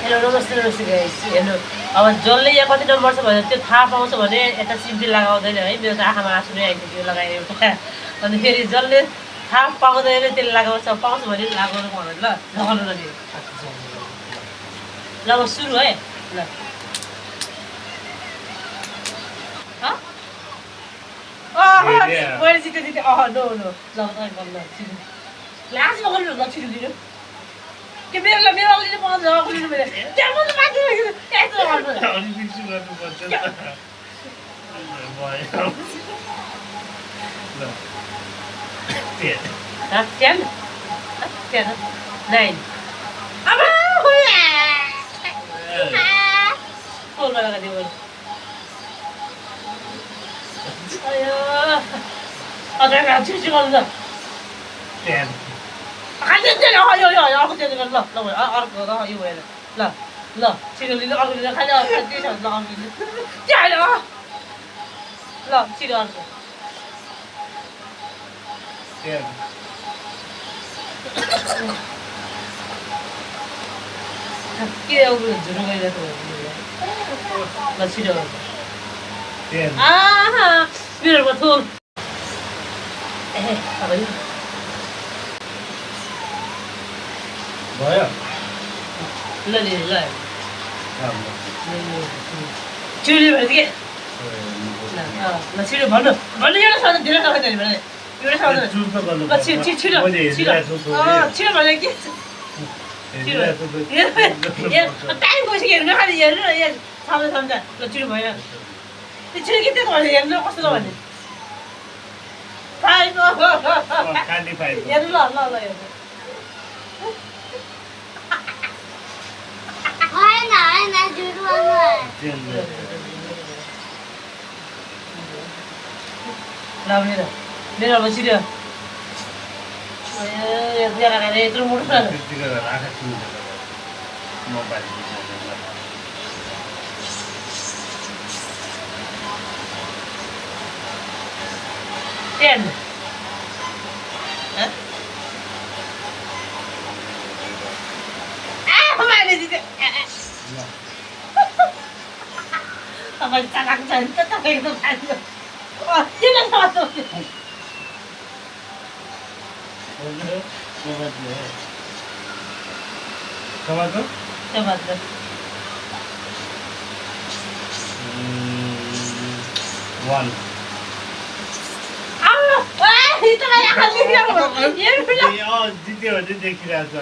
hello नमस्ते नमस्ते guys हेर्नु अब जसले यहाँ कति नम्बर छ भनेर त्यो थाहा पाउँछ भने यता सिम्पली लगाउँदैन है मेरो त आँखामा आँसु नै आइसक्यो यो लगाएर एउटा अनि फेरि जसले थाहा पाउँदैन त्यसले लगाउँछ पाउँछ भने लगाउनु पर्दैन ल लगाउनु नि ल म सुरु है ल मैले जिते नो नो ल तपाईँ ल छिटो लास्टमा गर्नु ल छिटो दिनु के मेरो अलिअलि पाउँछ अलिअलि मेरो त्यहाँ पनि बाँकी राखेको यस्तो गर्नु अनि फिक्स गर्नुपर्छ ल टेन 9 अब फोन लगा दियो अयो अझै छिटो गर्नु त 10 खान्छ यो अर्को चेन्ज गर्नु ल अर्को यो भएन ल ल छिटो लिनु अर्को लिनु खालि अर्को के छ ल अर्को लिनु त्यहाँ ल छिटो अर्को 10 के झुरु गइरहेको ल छिटो 10 आहा मेरो थोल ए तपाईँ भयो ल छिटो भने के ल छिटो भन्नु एउटा शब्द धेरै शब्द भने एउटा शब्द ल छिटो भने के टाइम गइसक्यो हेर्नु खालि हेर्नु न यहाँ सम्झ ल छिटो भएन त्यो छिटो के त्यो भने हेर्नु कस्तो छ भने 5 हेर्नु ल हेर्नु होइन जुरुवामा ल मेरो अब छिटो यत्रो मोटो छ टेन तपाईँ चालाक छ नि त तपाईँको खानु टमाटो टमाटर 1 जित्यो भने देखिरहेछ